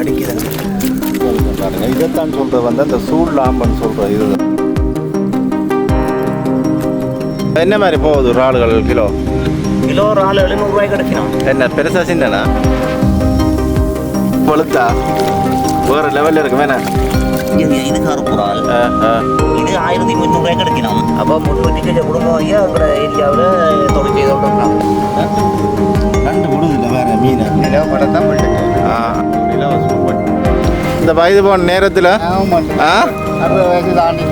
அடிக்குதுங்க பாருங்க. இதைத்தான் சொல்கிறது வந்து அந்த சூழ் லாம்பன்னு சொல்கிறது. இது என்ன மாதிரி போகுது இறால்கள் கிலோ? கிலோ இறால் 700 ரூபாய்க்கு கிடைக்கணும். என்ன பெருசா சின்னனா கொளுத்தா வேறு லெவலில் இருக்கு வேணா? இது கருப்பு இறால். இது 1300 ரூபாய்க்கு கிடைக்கணும். அப்போ முன்கூட்டிக்கு குடும்பம் வாங்கி அவங்களோட ஏரியாவில் தொழில் செய்தோடு இருக்கலாம். ரெண்டு விடுது இல்லை வேறு மீன் நிலவு படம் தான் போயிட்டு இந்த வயது போன நேரத்தில் 60 வயசு தாண்டி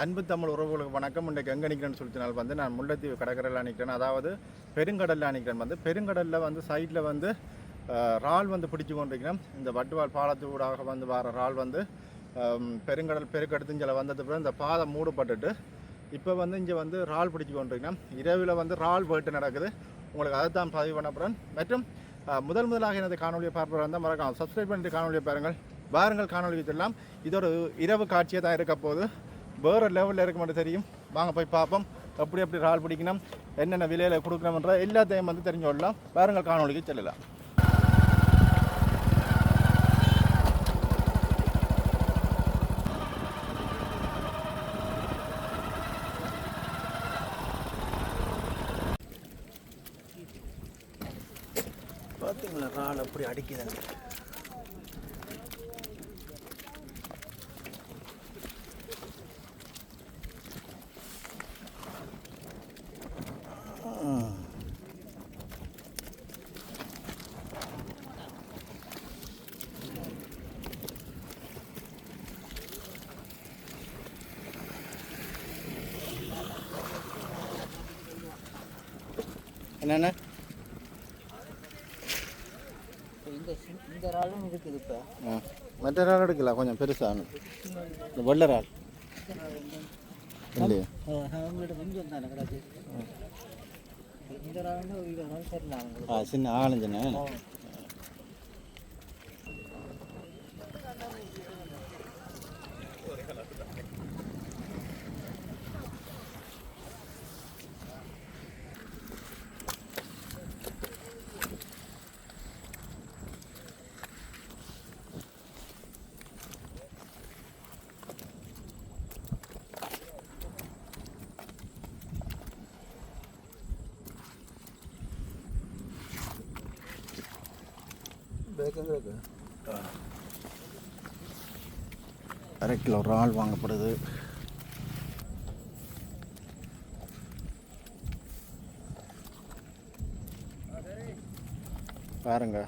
அன்பு தமிழ் உறவுகளுக்கு வணக்கம். இன்றைக்கு எங்கே நிற்கிறேன்னு சொல்லினால் வந்து நான் முல்லைத்தீவு கடற்கரையில் நிற்கிறேன். அதாவது பெருங்கடலில் நிற்கிறேன். வந்து பெருங்கடலில் வந்து சைடில் வந்து இறால் வந்து பிடிச்சி கொண்டிருக்கிறேன். இந்த வட்டுவால் பாலத்து ஊடாக வந்து வர இறால் வந்து பெருங்கடல் பெருக்கெடுத்துஞ்சல வந்தது பிறகு இந்த பாதை மூடப்பட்டுட்டு இப்போ வந்து இங்கே வந்து இறால் பிடிச்சி கொண்டிருக்கிறேன். இரவில் வந்து இறால் வேட்டு நடக்குது. உங்களுக்கு அதை தான் பதிவு பண்ணப்படுறேன். மற்றும் முதலாக எனது காணொலியை பார்ப்பவர் வந்தால் மறக்காம சப்ஸ்கிரைப் பண்ணிட்டு காணொலியை பாருங்கள் காணொலியை சொல்லலாம். இது ஒரு இரவு காட்சியை தான் இருக்க போது. வேறு லெவலில் இருக்க மட்டும் தெரியும். வாங்க போய் பார்ப்போம். எப்படி இறால் பிடிக்கணும், என்னென்ன விலையில் கொடுக்கணும்ன்ற எல்லாத்தையும் வந்து தெரிஞ்சு கொள்ளலாம். பாருங்கள் காணொலிக்கு செல்லலாம். பார்த்தீங்களா இறால் அப்படி அடிக்குதுங்க. என்னென்ன இந்த இறாலும் இருக்குது. இப்போ மற்ற இறால் எடுக்கலாம், கொஞ்சம் பெருசாக இந்த வெள்ளை இறால் இல்லையா? அவங்கள்ட்ட கொஞ்சம் தானே கிடக்கு. இந்த இறால் ஒரு 20 நாள் சரியில்லை. சின்ன ஆலஞ்சினே அரை கிலோ இறால் வாங்கப்படுது. பாருங்க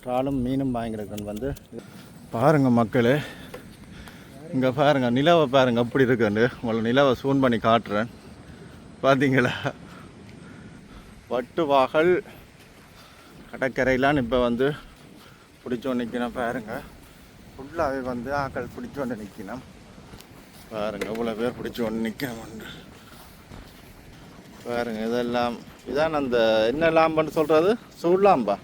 இறாலும் மீனும் வாங்கியிருக்கேன். வந்து பாருங்க மக்களே, இங்கே பாருங்க நிலவை பாருங்க அப்படி இருக்குன்னு. உங்களை நிலவை சூன் பண்ணி காட்டுறேன். பார்த்தீங்களா, வட்டுவாகல் கடற்கரையிலான்னு இப்போ வந்து பிடிச்சோன்னு நிற்கணும். பாருங்கள் ஃபுல்லாகவே வந்து ஆக்கள் பிடிச்சோண்டு நிற்கணும். பாருங்கள் இவ்வளோ பேர் பிடிச்சோண்டு நிற்கணும். பாருங்கள் இதெல்லாம் இதான் அந்த என்ன லாம்புன்னு சொல்கிறது, சூழ் லாம்பு.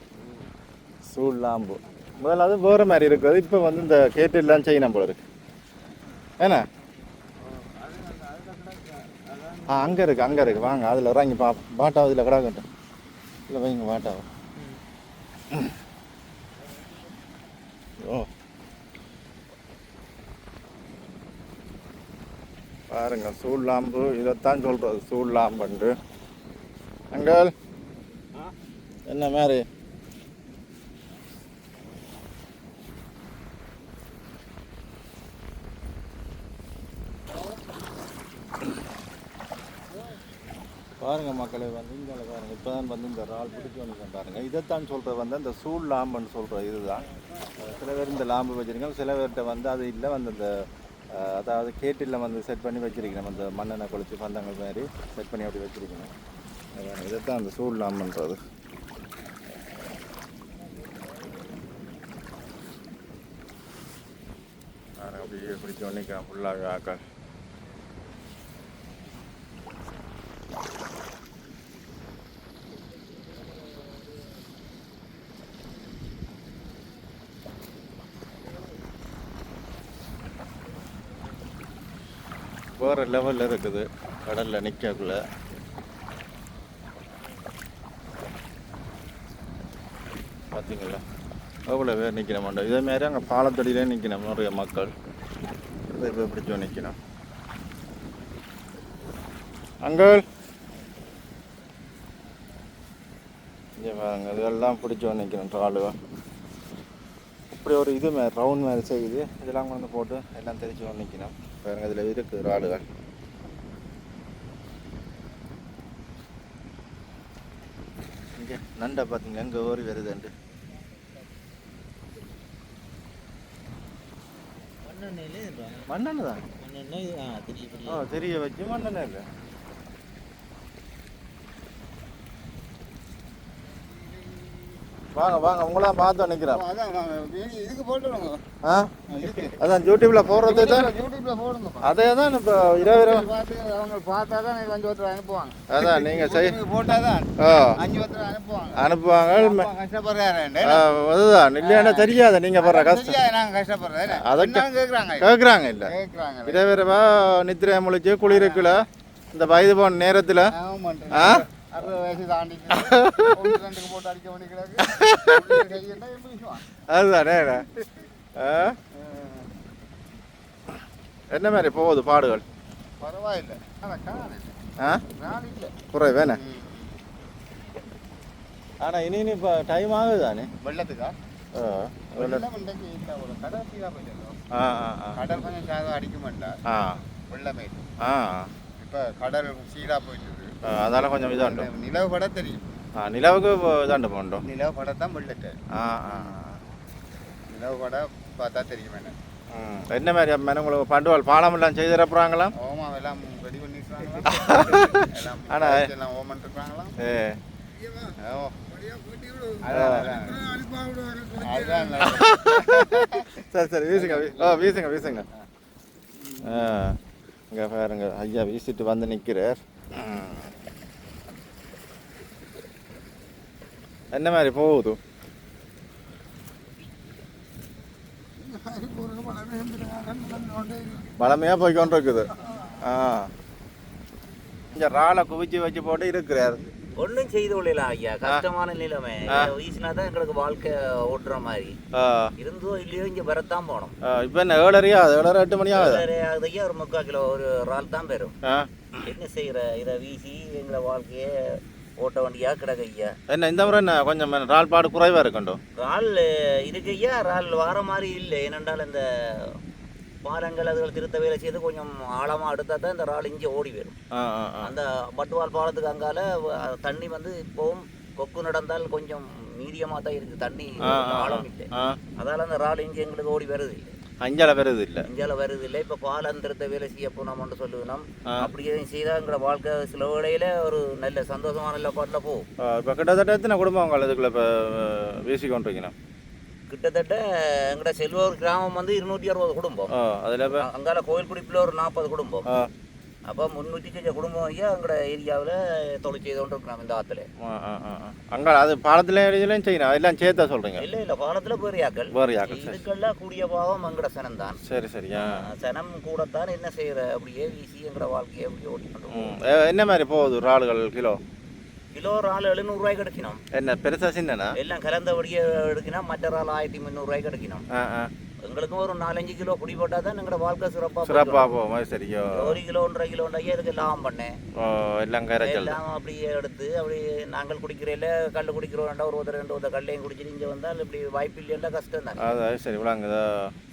முதல்ல அது வேறு மாதிரி இருக்கிறது. இப்போ வந்து இந்த கேட்டெல்லாம் செய்யணும் போல இருக்கு. ஏன்னா அங்கே இருக்குது வாங்க அதில் இறங்கி பாட்டாவை இதில் கிடாக்கட்டும். இல்லை வைங்க பாட்டாவை. ஓ பாருங்க சூழ் லாம்பு, இதைத்தான் சொல்கிறது சூழ் லாம்புண்டு. அங்கள் என்ன மாதிரி பாருங்கள் மக்களே, வந்து இங்கே பாருங்கள் இப்போ தான் வந்து இந்த இறால் பிடிச்சி வந்து பாருங்கள். இதைத்தான் சொல்கிறது வந்து அந்த சூழ் லாம்புன்னு சொல்கிறது. இதுதான் சில பேர் இந்த லாம்பு வச்சுருக்கோம், சில பேர்கிட்ட வந்து அது இல்லை வந்து அந்த அதாவது கேட்டில் வந்து செட் பண்ணி வச்சுருக்கணும். அந்த மண்ணெண்ணெய் கொளிச்சு பந்தங்கள் மாதிரி செட் பண்ணி அப்படி வச்சுருக்கணும். இதைத்தான் அந்த சூழ் லாம்புன்றது. அப்படியே பிடிச்சி ஒன்றைக்கலாம் ஃபுல்லாக ஆக்கள். வேறு லெவலில் இருக்குது கடலில் நிற்கக்குள்ள. பார்த்தீங்களா எவ்வளோ பேர் நிற்கிற மாட்டோம். இதேமாரி அங்கே பாலத்தடியிலே நிற்கணும் நிறைய மக்கள். இதை இப்போ பிடிச்சோ நிற்கணும். அங்கள் இங்கே பாருங்க இதெல்லாம் பிடிச்சோ நிற்கணும் ட்ராலுவா. இப்படி ஒரு இது மாதிரி ரவுண்ட் மாதிரி செய்யுது. இதெல்லாம் கொண்டு போட்டு எல்லாம் தெரிச்சு நிற்கணும். பாருங்க இதில் இருக்குது ராளுகள். இங்கே நண்டை பார்த்தீங்க எங்கே ஓரி வருதுண்டு. மண்ணெண்ணெய் தான். தெரிய வச்சு மண்ணெண்ணெய் இல்லை. வாங்க வாங்க உங்களாம் பார்த்து நிற்கிறேன். இதுக்கு போட்டுருங்க. அதான் யூடியூப்ல போடுறது தான். யூடியூப்ல போடுங்க. அதே தான் இப்போ 20 அவங்க பார்த்தா தான் 5 ஒருத்தர் அனுப்புவாங்க. அதான் நீங்கள் போட்டால் தான் 5 ஒருத்தர் அனுப்புவாங்க. கஷ்டப்படுறாரு. அதுதான் இல்லைன்னா தெரியாது நீங்கள் படுற கஷ்டம். நாங்கள் கஷ்டப்படுறேன். அதற்கு கேட்குறாங்க இல்லை. இரவிரவா நித்திரை முழிச்சு குளிருக்குல இந்த வயது போன நேரத்தில் 60 வயசு தாண்டிட்டு போட்டு அடிக்க வேண்டிய அதுதானே. என்ன மாதிரி போகுது பாடுகள்? பரவாயில்லை. குறைவேண்ணே. ஆனால் இனி இப்போ டைம் ஆகுது தானே வெள்ளத்துக்கா? கடல் கொஞ்சம் சாதம் அடிக்க மாட்டா வெள்ளமே. இப்போ கடல் சீடாக போயிட்டு அதால கொஞ்சம் இதாண்டு நிலவு பட தெரியும். நிலவுக்கு இதாண்டு போண்டோம். நிலவு படம் தான் வெள்ளட்டு. நிலவு படம் பார்த்தா தெரியும். என்ன மாதிரி அம்மா உங்களுக்கு பண்டுவாள் பாலம் எல்லாம் செய்து தரப்புறாங்களா? ஓமம் எல்லாம் ரெடி பண்ணிருக்காங்களா? ஆனால் ஓமன் இருக்காங்களா? சரி சரி வீசுங்க. வீசுங்க வீசுங்க. இங்கே பாருங்க ஐயா வீசிட்டு வந்து நிற்கிறார். என்ன மாதிரி போகுது? பழமையாக போய்கொண்டு இருக்குது. இங்கே ராலை குவிச்சு வச்சு போட்டு இருக்கிறார். ஒன்றும் செய்து கொள்ளலாம் ஐயா. கஷ்டமான நிலைமை வீசினா தான் எங்களுக்கு வாழ்க்கை ஓட்டுற மாதிரி இருந்தோ இல்லையோ இங்கே வரத்தான் போனோம். இப்போ என்ன 7:30 7:30 8 மணி ஆகுது. ஐயா ஒரு 3/4 கிலோ ஒரு ரால் தான் பெறும். என்ன செய்யற இதை வீசி எங்களை வாழ்க்கையே ஓட்ட வண்டியாக கிடக்கு ஐயா. என்ன இந்த முறை என்ன கொஞ்சம் ரால் பாடு குறைவாக இருக்கட்டும். ரால் இருக்கு ஐயா. ரால் வார மாதிரி இல்லை. ஏனென்றால் இந்த பாலங்கள் அதுகள் திருத்த வேலை செய்து கொஞ்சம் ஆழமாக எடுத்தா தான் இந்த ரால் இங்கே ஓடி வரும். அந்த பட்டுவால் பாலத்துக்கு அங்கால தண்ணி வந்து இப்போவும் கொக்கு நடந்தால் கொஞ்சம் மீடியமாக தான் இருக்குது. தண்ணி ஆழம் இல்லை. அதால் அந்த ரால் இங்கே எங்களுக்கு ஓடி வருது இல்லை. அஞ்சால வருது இல்லை. அஞ்சால வருது இல்லை. இப்போ பாலம் திருத்த வேலை செய்ய போனோம்னு சொல்லுவோம். அப்படி எதுவும் செய்தால் எங்களோட வாழ்க்கை சில வேளையில் ஒரு நல்ல சந்தோஷமான நல்ல பாட்டில் போகும். இப்போ கிட்டத்தட்ட எத்தனை குடும்பம் உங்கள் இதுக்குள்ள இப்போ வீசி கொண்டிருக்கணும்? கிட்டத்தட்ட எங்கட செல்வூர் கிராமம் வந்து 260 குடும்பம். அதில் அங்கால கோயில்குடிப்பில் ஒரு 40 குடும்பம். அப்போ 300 குடும்பம் ஐயா எங்கட ஏரியாவில் தொழில் செய்து கொண்டு இருக்கிறோம் இந்த ஆற்றுல. அங்கே அது பாலத்தில் இதுலையும் செய்யணும். அதெல்லாம் சேர்த்தா சொல்கிறீங்க? இல்லை பாலத்தில் வேறியாக்கள் இதுக்கெல்லாம் கூடிய பாவம் எங்கட சனம் தான். சரி சரியா சனம் கூடத்தான் என்ன செய்கிற அப்படியே வீசி எங்கட வாழ்க்கையை அப்படியே ஓடிக்கொண்டு. என்ன மாதிரி போகுது ராளுகள்? கிலோ ரால் 700 ரூபாய்க்கு கிடைக்கணும். என்ன பெருசா சின்னனா? எல்லாம் கலந்தபடியே எடுக்கணும். மற்ற ரால் 1300 ரூபாய்க்கு கிடைக்கணும். எங்களுக்கும் ஒரு 4-5 கிலோ குடி போட்டால் தான் எங்களோட வாழ்க்கை சிறப்பாக போகும். சரியோ 1 கிலோ 1.5 கிலோ இதுக்கு லாபம் பண்ணேன். எல்லாம் எல்லாம் அப்படியே எடுத்து அப்படி நாங்கள் குடிக்கிறேன். கல் குடிக்கிறோம். ஒரு 2 கல்லையும் குடிச்சிட்டு இங்கே வந்தால் இப்படி வாய்ப்பு இல்லைன்னா கஷ்டம் தான். அதான் சரி விளாங்குதா.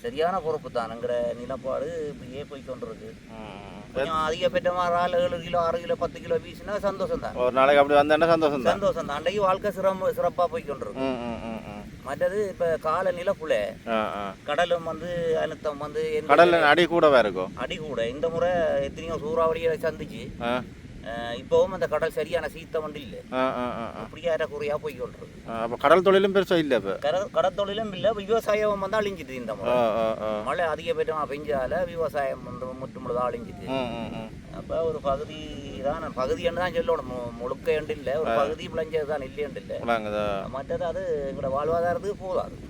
சரியான பொறுப்பு தான். எங்கிற நிலப்பாடு இப்படியே போய்கொண்டிருக்கு. கொஞ்சம் அதிகப்பட்டமா ரால் 7 கிலோ 6 கிலோ 10 கிலோ வீசினா சந்தோஷம் தான். ஒரு நாளைக்கு அப்படி வந்தா சந்தோஷம் தான். அன்றைக்கு வாழ்க்கை சிறப்பாக போய்கொண்டிருக்கு. மற்றது இப்ப கால நிலப்புல கடலும் வந்து அழுத்தம் வந்து கடல்ல அடி கூடவா இருக்கும். அடி கூட இந்த முறை எத்தனையோ சூறாவளியை சந்திச்சு இப்பவும் அந்த கடல் சரியான சீத்தம் வந்து இல்லை. அப்படியே குறையா போய்கொண்டிருக்கு. அப்ப கடல் தொழிலும் பெருசா இல்ல. இப்ப கடல் தொழிலும் இல்ல. விவசாயம் வந்து அழிஞ்சிட்டு இந்த முறை மழை அதிகபட்சமா பெஞ்சால விவசாயம் வந்து முற்றுமுழுதாக அழிஞ்சிட்டு. அப்ப ஒரு பகுதி தான் பகுதின்னு தான் சொல்லணும். முழுக்க எண்டு இல்லை. ஒரு பகுதி விளைஞ்சது தான் இல்லையண்டு இல்லை. மற்றது அது எங்களோட வாழ்வாதாரத்துக்கு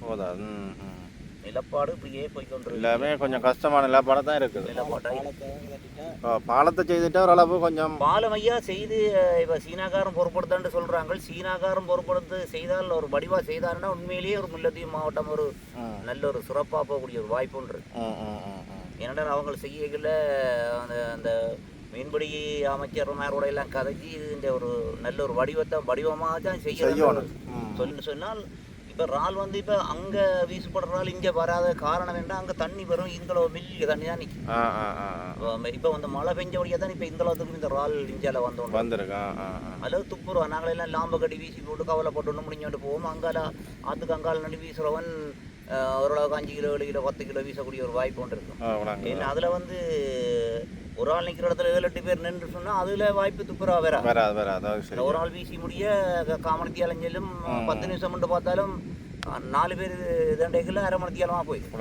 போதாது. நிலப்பாடு இப்படியே போய்கொண்டு எல்லாமே கொஞ்சம் கஷ்டமான நிலப்பாடம் தான் இருக்குது. பாலத்தை செய்துட்டு ஓரளவு கொஞ்சம் பாலம் ஐயா செய்து இப்போ சீனாக்காரன் பொறுப்படுத்தான்னு சொல்கிறாங்க. சீனாக்காரன் பொறுப்படுத்து செய்தால் ஒரு வடிவாக செய்தாருன்னா உண்மையிலேயே ஒரு முல்லைத்தீவு மாவட்டம் ஒரு நல்ல ஒரு சிறப்பாக போகக்கூடிய ஒரு வாய்ப்பு ஒன்று. ஏன்னா அவங்க செய்யல அந்த மீன்பிடி அமைச்சர்மாரோட எல்லாம் கதைச்சி இந்த ஒரு நல்ல ஒரு வடிவமாக தான் செய்யணும் சொல்லி சொன்னால். இப்போ இறால் வந்து இப்போ அங்கே வீசப்படுற இறால் இங்கே வராத காரணம் என்ன, அங்கே தண்ணி வரும், இந்தளவு மில்லிய தண்ணி தான் நிற்கும். இப்போ வந்து மழை பெஞ்சபடியாக தான் இப்போ இந்தளவுக்கு இந்த இறால் இஞ்சால வந்துருக்கோம். அல்லது துப்புருவா நாங்களெல்லாம் லாம்பை கட்டி வீசி போட்டு கவலைப்பட்டு ஒன்று முடிஞ்சோண்டு போவோம். அங்கால ஆற்றுக்கு அங்கால நடி வீசுகிறவன் ஓரளவுக்கு 5 கிலோ 7 கிலோ 10 கிலோ வீசக்கூடிய ஒரு வாய்ப்பு ஒன்று இருக்கும். ஏன்னா அதில் வந்து ஒரு ஆள் நிற்கிற இடத்துல 7-8 பேர் நின்று சொன்னால் அதில் வாய்ப்பு துப்புரா வராது. ஒரு ஆள் வீசி முடிய காமணத்தி அலைஞ்சாலும் 10 நிமிஷம் மட்டும் பார்த்தாலும் 4 பேர் இதண்டைக்குள்ள அரை மணித்தியாலமாக போயிடும்.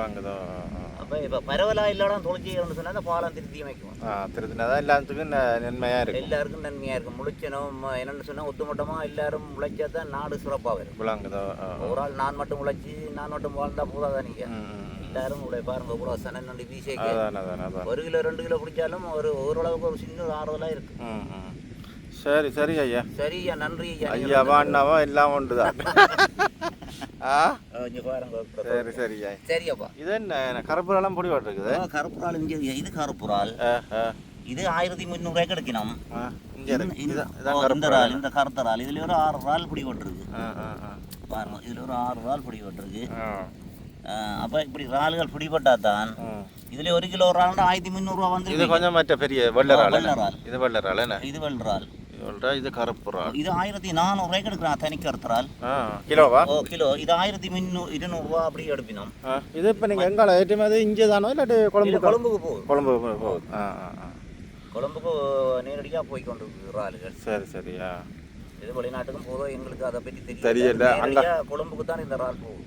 அப்போ இப்போ பரவலாக இல்லாடம் தொழிற்சிகள்னு சொன்னால் அந்த பாலம் திருத்தி அமைக்கும். திருத்தினாதான் எல்லாத்துக்கும் நன்மையாக இருக்கும். எல்லாருக்கும் நன்மையாக இருக்கும். முளைச்சனும் என்னென்னு சொன்னால் ஒத்துமொட்டமாக எல்லாரும் முளைச்சா தான் நாடு சிறப்பாக வரும். ஒரு ஆள் நான் மட்டும் முளைச்சி நான் மட்டும் வாழ்ந்தால் போதாதான் நீங்கள் எல்லாரும் உடைய பாருங்க கூட சனி வீசைக்கு 1 கிலோ 2 கிலோ பிடிச்சாலும் ஓரளவுக்கு ஒரு சின்ன ஆறுதலாக இருக்கு. சரி சரி ஐயா. சரி ஐயா, நன்றி ஐயா. ஐயா வாண்டாவா எல்லாம் ஒன்றுதான். சரி சரி சரியாப்பா. இது என்ன கருப்புறாலும் பொடி இருக்குது? கருப்புறால் இங்கே இது கருப்புறால் இது 1300 கிடைக்கணும். இந்த கருத்தரால் இதுல ஒரு 6 இறால் பிடி போட்டிருக்கு பாருங்க. இதுல ஒரு 6 இறால் பிடி போட்டிருக்கு. அப்போ இப்படி இறால்கள் பிடிபட்டா தான் இதுல 1 கிலோ இறால் 1300 ரூபா வந்து. இது கொஞ்சம் மற்ற பெரிய வெள்ளரால். இது வெள்ளரால் என்ன? இது வெள்ளரால். இது கருப்பு இறால். இது 1400 எடுக்கிறான் தனி கருத்தரால். கிலோவா? கிலோ. இது 1200 ரூபா அப்படி எடுப்பினோம். இது இப்போ நீங்கள் எங்கே ஏற்றுமதி இங்கே தானோ இல்லாட்டி கொழும்புக்கு போகுது? கொழும்புக்கு போகுது. கொழும்புக்கு நேரடியாக போய் கொண்டு இருக்குது இறால்கள். சரி சரியா. இது வெளிநாட்டுக்கும் போதும், எங்களுக்கு அதை பற்றி தெரியல. கொழும்புக்கு தான் இந்த இறால் போகுது.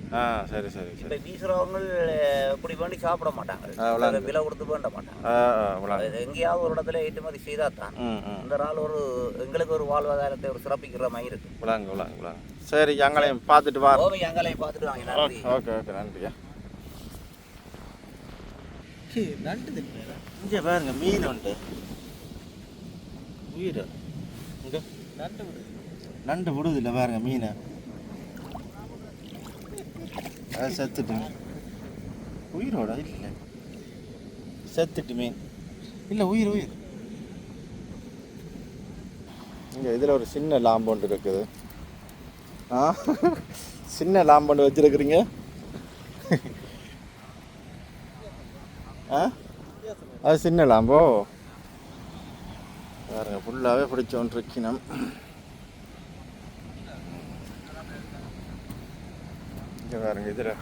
சரி சரி. இப்போ வீசுறவங்க இப்படி வேண்டி சாப்பிட மாட்டாங்க, விலை கொடுத்து வேண்ட மாட்டாங்க. எங்கேயாவது ஒரு இடத்துல ஏற்றுமதி செய்தால் தான் இந்த இறால் ஒரு எங்களுக்கு ஒரு வாழ்வாதாரத்தை ஒரு சிறப்பிக்கிற மாதிரி இருக்கு. சரி, எங்களையும் பார்த்துட்டு வா. எங்களையும் பார்த்துட்டு வாங்க. நன்றி. ஓகே ஓகே, நன்றியா. நண்டு இங்கே பாருங்க, மீன் உண்டு. உயிர் இங்கே நண்டு விடுது இல்லை பாருங்க மீனை. அதை செத்துட்டு உயிரோட இல்லை, செத்துட்டு மீன் இல்லை, உயிர் உயிர். இங்கே இதில் ஒரு சின்ன லாம்பொண்டு இருக்குது. சின்ன லாம்பொண்டு வச்சுருக்குறீங்க. அது சின்ன லாம்போ பாருங்க, ஃபுல்லாகவே பிடிச்சோன்னு இருக்கணும். இங்கே பாருங்க, இதில்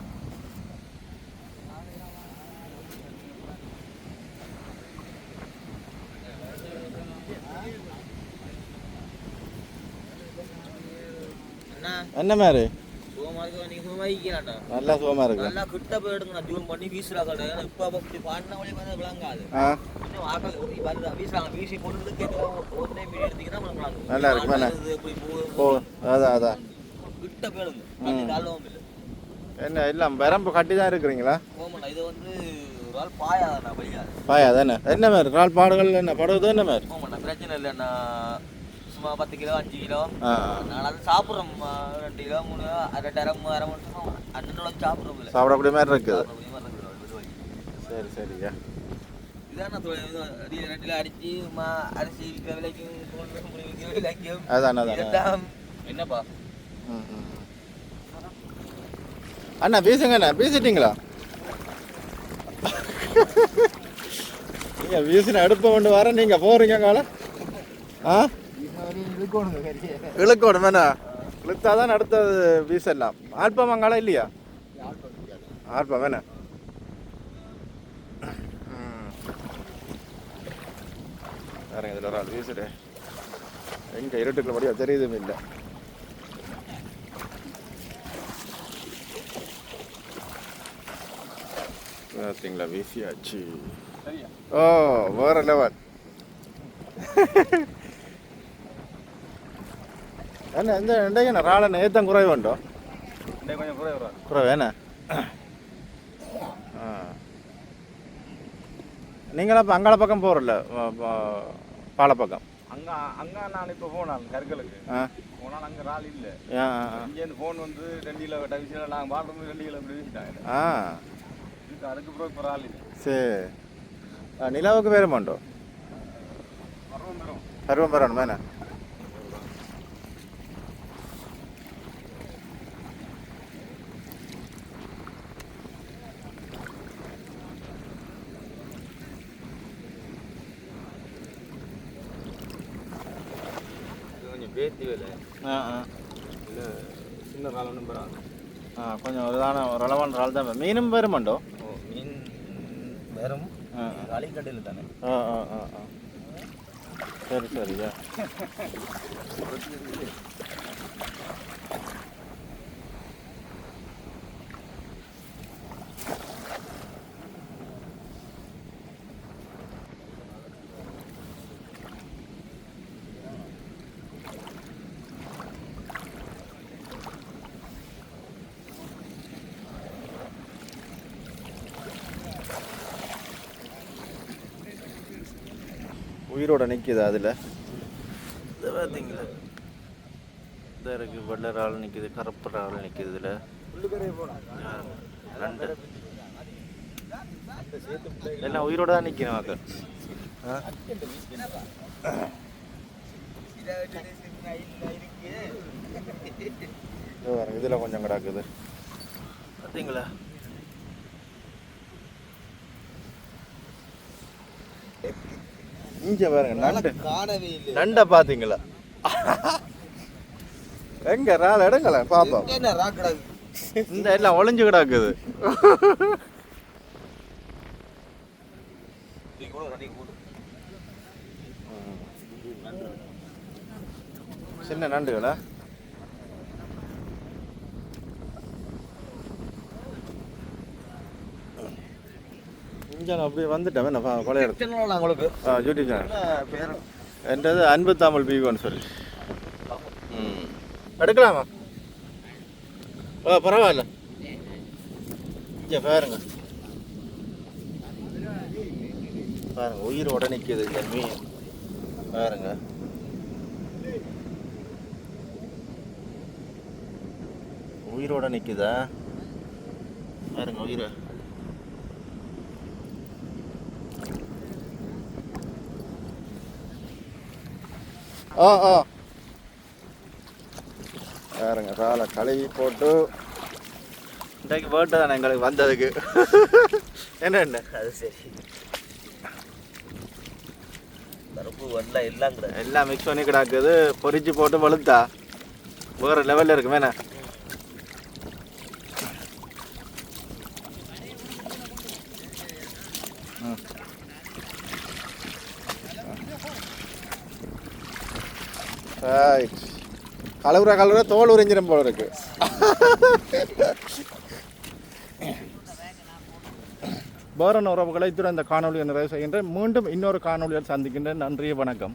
என்ன மாதிரி நல்லா சுகமா இருக்கு. நல்லா கிட்ட போய் எடுங்க, ஜூம் பண்ணி வீசுறாங்க. இப்போ அப்படி பாடினா வழி வந்து விளங்காது. வீசி கொண்டு ஒன்றே மீன் எடுத்தீங்கன்னா நல்லா இருக்கு. அதான் அதான் கிட்ட போயிடுங்க. என்ன எல்லாம் வரம்பு கட்டி தான் இருக்கிறீங்களா? இது வந்து இறால் பாயாதாண்ணா, பாயாதானே. என்ன மாதிரி இறால் பாடுகள் என்ன படுவது? என்ன மாதிரி பிரச்சனை இல்லைண்ணா. சும்மா 10 கிலோ 5 கிலோ நான் அதை சாப்பிட்றோம். 2 கிலோ 3 2 அரை மணி நேரம் அன்னோட சாப்பிட்றோம். சாப்பிடக்கூடிய மாதிரி இருக்குது. சரி சரியா. இதான் 2 கிலோ அரிசி அரிசி விற்கிற விலைக்கும் அதான் அதான். என்னப்பா அண்ணா பேசுங்க. அண்ணா பேசிட்டீங்களா? நீங்கள் வீசின அடுப்பை கொண்டு வர நீங்கள் போகிறீங்க கால. இழுக்கணும் வேணா, இழுத்தா தான் அடுத்தது வீசலாம். ஆல்பம் அங்கால இல்லையா? ஆல்பம் வேணா. வேறங்க இதில் ஒரு ஆள் வீசுடு. எங்கே இருட்டுக்குள்ள படியா தெரியுதும் இல்லை. பார்த்தீங்களா, வீசியாச்சு. ஓ, வேற லெவல். என்ன இந்த இன்றைக்கு ராளன் ஏத்தம் குறைவுண்டோ? கொஞ்சம் குறைவேண்ணா. நீங்களும் அப்போ அங்காள பக்கம் போகிறல பாலப்பக்கம் அங்கே நான் இப்போ போனேன் கற்களுக்கு ஆ போனால் அங்கே ரால் இல்லை ஆ இங்கேருந்து ஃபோன் வந்து 2 கிலோ டவிசியில் நாங்கள் பாட்டு 2 கிலோ இப்படி வீசிட்டாங்க ஆ அதுக்கு அப்புறம் இப்போ ரால் இல்லை சரி நிலாவுக்கு வேறு மாட்டோ பருவம் பெறணும் என்ன கொஞ்சம் பேத்தி வேலை ஆ ஆ இல்லை சின்ன ரால் ஒன்றும் பெறாங்க கொஞ்சம் ஒரு அளவான இறால் தான் மீனும் வேறு மாட்டோ ஓ மீன் வெறும் அலைக்கடையில் தானே ஆ ஆ ஆ ஆ சரி சரியா உயிரோட நிற்கிது அதில் இது பார்த்தீங்களா இதாக இருக்குது வெள்ளை இறால் நிற்கிது கருப்பு இறால் நிற்கிது இதில் நண்டு எல்லாம் உயிரோட தான் நிற்கணும் மக்கள் இதில் கொஞ்சம் கிடக்குது பார்த்தீங்களா இங்க பாருங்க நண்டு நண்டை பாத்தீங்களா எங்க ரால் எடுங்கள பாப்போம் இந்த எல்லாம் ஒளிஞ்சு கிடக்குது சின்ன நண்டுகளா இங்கே அப்படியே வந்துட்டேன் நான் கொலை எடுத்து உங்களுக்கு யூடியூப் சேனல் என்றது அன்பு தமிழ் பிவின்னு சொல்லி எடுக்கலாமா பரவாயில்ல இங்கே பாருங்க பாருங்க உயிரோட நிற்கிது இந்த மீன் பாருங்க உயிரோட நிற்குதா பாருங்க உயிரை பாருங்க ராலை கழுவி போட்டு இன்றைக்கு பேர்ட்டு தானே எங்களுக்கு வந்ததுக்கு என்ன அது சரி கருப்பு வெள்ளை எல்லாம் கிடையாது எல்லாம் மிக்ஸ் பண்ணி கிடக்குது பொரிச்சு போட்டு வலுத்தா வேறு லெவலில் இருக்கு வேணா கலவுற தோல் உறிஞ்சிடும் போல இருக்கு வேற உறவுகளை இத்துடன் இந்த காணொலியை நிறைவு செய்கின்றேன் மீண்டும் இன்னொரு காணொலியில் சந்திக்கின்றேன் நன்றி வணக்கம்